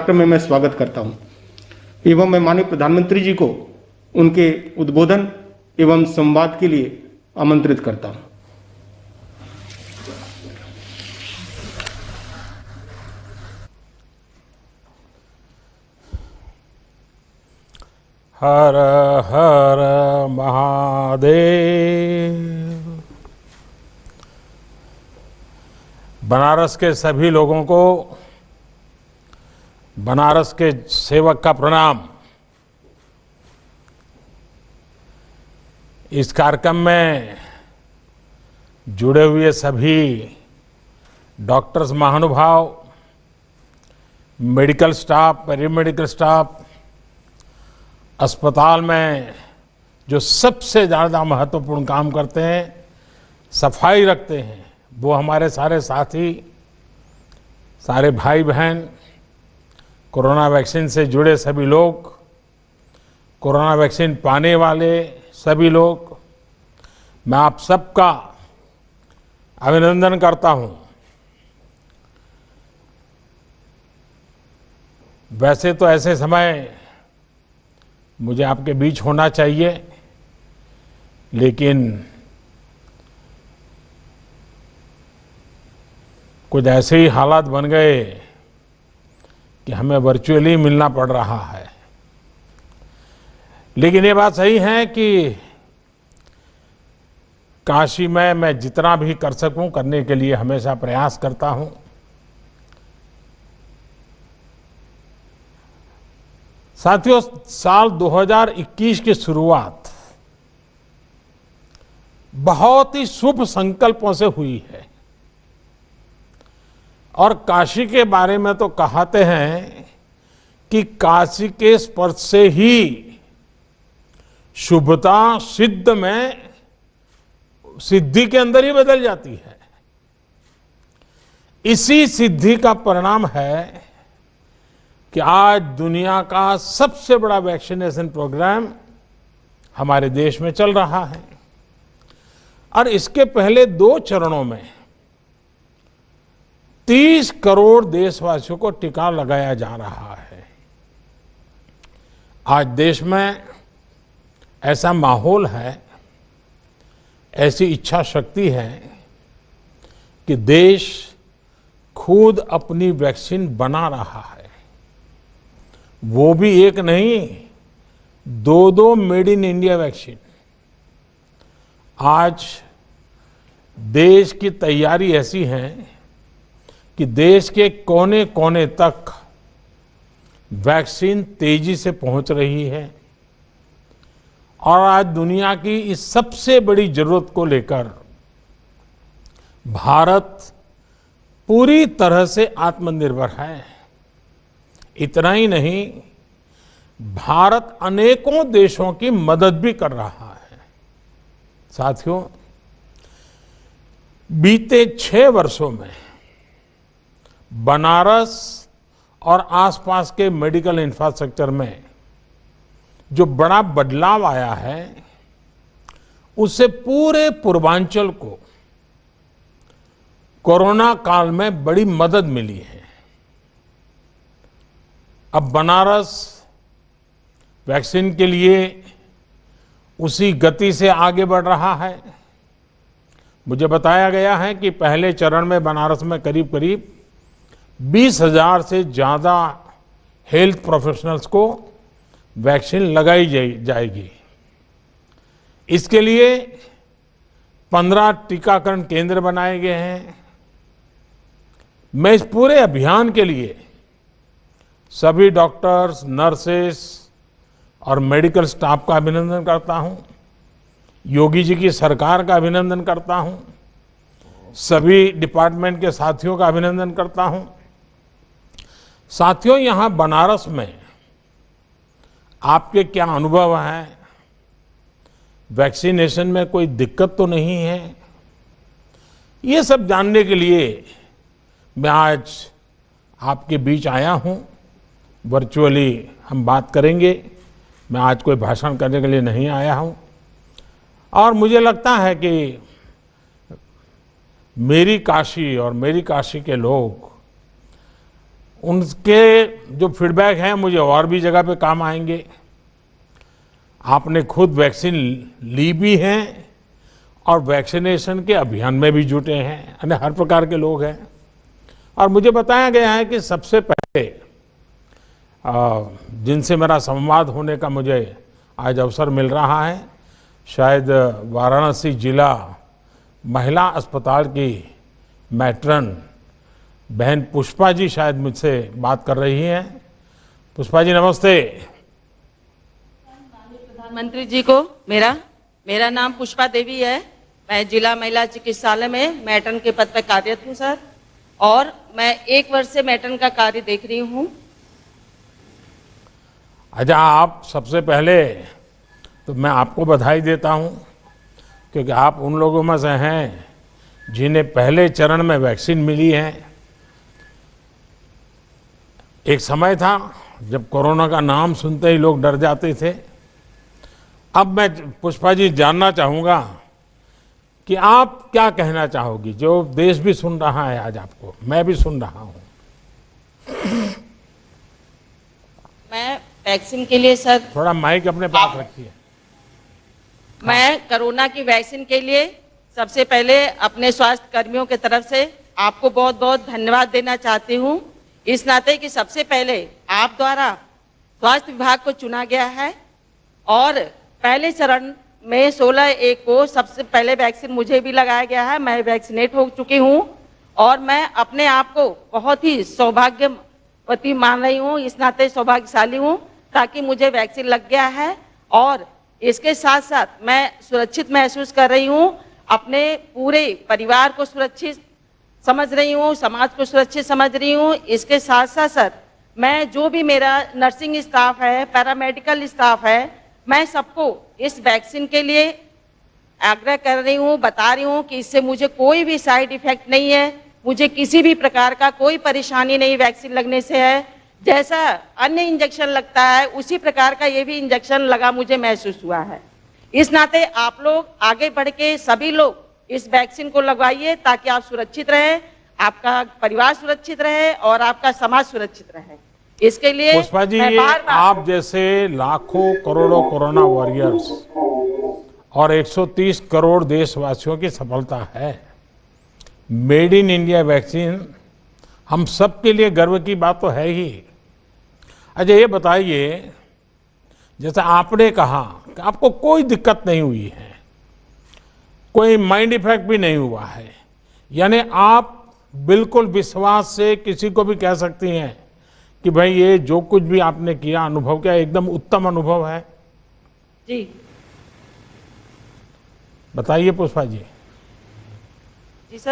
कार्यक्रम में मैं स्वागत करता हूं एवं मैं माननीय प्रधानमंत्री जी को उनके उद्बोधन एवं संवाद के लिए आमंत्रित करता हूं। हर हर महादेव। बनारस के सभी लोगों को बनारस के सेवक का प्रणाम। इस कार्यक्रम में जुड़े हुए सभी डॉक्टर्स महानुभाव, मेडिकल स्टाफ, पैरामेडिकल स्टाफ, अस्पताल में जो सबसे ज़्यादा महत्वपूर्ण काम करते हैं, सफाई रखते हैं, वो हमारे सारे साथी, सारे भाई बहन, कोरोना वैक्सीन से जुड़े सभी लोग, कोरोना वैक्सीन पाने वाले सभी लोग, मैं आप सबका अभिनंदन करता हूं। वैसे तो ऐसे समय मुझे आपके बीच होना चाहिए, लेकिन कुछ ऐसे ही हालात बन गए कि हमें वर्चुअली मिलना पड़ रहा है। लेकिन ये बात सही है कि काशी में मैं जितना भी कर सकूं करने के लिए हमेशा प्रयास करता हूं। साथियों, साल 2021 की शुरुआत बहुत ही शुभ संकल्पों से हुई है और काशी के बारे में तो कहते हैं कि काशी के स्पर्श से ही शुभता सिद्धि के अंदर ही बदल जाती है। इसी सिद्धि का परिणाम है कि आज दुनिया का सबसे बड़ा वैक्सीनेशन प्रोग्राम हमारे देश में चल रहा है और इसके पहले 2 चरणों में 30 करोड़ देशवासियों को टीका लगाया जा रहा है। आज देश में ऐसा माहौल है, ऐसी इच्छा शक्ति है कि देश खुद अपनी वैक्सीन बना रहा है। वो भी एक नहीं, 2 मेड इन इंडिया वैक्सीन। आज देश की तैयारी ऐसी है कि देश के कोने कोने तक वैक्सीन तेजी से पहुंच रही है और आज दुनिया की इस सबसे बड़ी जरूरत को लेकर भारत पूरी तरह से आत्मनिर्भर है। इतना ही नहीं, भारत अनेकों देशों की मदद भी कर रहा है। साथियों, बीते 6 वर्षों में बनारस और आसपास के मेडिकल इंफ्रास्ट्रक्चर में जो बड़ा बदलाव आया है, उससे पूरे पूर्वांचल को कोरोना काल में बड़ी मदद मिली है। अब बनारस वैक्सीन के लिए उसी गति से आगे बढ़ रहा है। मुझे बताया गया है कि पहले चरण में बनारस में करीब करीब 20,000 से ज़्यादा हेल्थ प्रोफेशनल्स को वैक्सीन लगाई जाएगी। इसके लिए 15 टीकाकरण केंद्र बनाए गए हैं। मैं इस पूरे अभियान के लिए सभी डॉक्टर्स, नर्सेस और मेडिकल स्टाफ का अभिनंदन करता हूं। योगी जी की सरकार का अभिनंदन करता हूं। सभी डिपार्टमेंट के साथियों का अभिनंदन करता हूं। साथियों, यहां बनारस में आपके क्या अनुभव हैं? वैक्सीनेशन में कोई दिक्कत तो नहीं है? ये सब जानने के लिए मैं आज आपके बीच आया हूं। वर्चुअली हम बात करेंगे। मैं आज कोई भाषण करने के लिए नहीं आया हूं और मुझे लगता है कि मेरी काशी और मेरी काशी के लोग उनके जो फीडबैक हैं मुझे और भी जगह पे काम आएंगे। आपने खुद वैक्सीन ली भी है और वैक्सीनेशन के अभियान में भी जुटे हैं, यानी हर प्रकार के लोग हैं। और मुझे बताया गया है कि सबसे पहले जिनसे मेरा संवाद होने का मुझे आज अवसर मिल रहा है, शायद वाराणसी जिला महिला अस्पताल की मैट्रन बहन पुष्पा जी शायद मुझसे बात कर रही हैं। पुष्पा जी नमस्ते। प्रधानमंत्री जी को मेरा नाम पुष्पा देवी है। मैं जिला महिला चिकित्सालय में मैट्रन के पद पर कार्यरत हूँ सर, और मैं 1 वर्ष से मैट्रन का कार्य देख रही हूँ। अच्छा, आप सबसे पहले तो मैं आपको बधाई देता हूँ, क्योंकि आप उन लोगों में से हैं जिन्हें पहले चरण में वैक्सीन मिली है। एक समय था जब कोरोना का नाम सुनते ही लोग डर जाते थे। अब मैं पुष्पा जी जानना चाहूँगा कि आप क्या कहना चाहोगी, जो देश भी सुन रहा है आज आपको, मैं भी सुन रहा हूँ। मैं वैक्सीन के लिए सर, थोड़ा माइक अपने पास रखिए। मैं कोरोना की वैक्सीन के लिए सबसे पहले अपने स्वास्थ्य कर्मियों की तरफ से आपको बहुत बहुत धन्यवाद देना चाहती हूँ, इस नाते कि सबसे पहले आप द्वारा स्वास्थ्य विभाग को चुना गया है और पहले चरण में 16/1 को सबसे पहले वैक्सीन मुझे भी लगाया गया है। मैं वैक्सीनेट हो चुकी हूँ और मैं अपने आप को बहुत ही सौभाग्यवती मान रही हूँ, इस नाते सौभाग्यशाली हूँ ताकि मुझे वैक्सीन लग गया है। और इसके साथ साथ मैं सुरक्षित महसूस कर रही हूँ, अपने पूरे परिवार को सुरक्षित समझ रही हूँ, समाज को सुरक्षित समझ रही हूँ। इसके साथ साथ सर, मैं जो भी मेरा नर्सिंग स्टाफ है, पैरामेडिकल स्टाफ है, मैं सबको इस वैक्सीन के लिए आग्रह कर रही हूँ, बता रही हूँ कि इससे मुझे कोई भी साइड इफेक्ट नहीं है, मुझे किसी भी प्रकार का कोई परेशानी नहीं वैक्सीन लगने से है। जैसा अन्य इंजेक्शन लगता है उसी प्रकार का ये भी इंजेक्शन लगा मुझे महसूस हुआ है। इस नाते आप लोग आगे बढ़ के सभी लोग इस वैक्सीन को लगवाइए ताकि आप सुरक्षित रहें, आपका परिवार सुरक्षित रहे और आपका समाज सुरक्षित रहे। इसके लिए पुष्पा जी, आप जैसे लाखों करोड़ों कोरोना वॉरियर्स और 130 करोड़ देशवासियों की सफलता है। मेड इन इंडिया वैक्सीन हम सब के लिए गर्व की बात तो है ही। अच्छा, ये बताइए, जैसे आपने कहा कि आपको कोई दिक्कत नहीं हुई है, कोई माइंड इफेक्ट भी नहीं हुआ है, यानी आप बिल्कुल विश्वास से किसी को भी कह सकती हैं कि भाई ये जो कुछ भी आपने किया, अनुभव किया, एकदम उत्तम अनुभव है। जी बताइए पुष्पा जी। जी सर।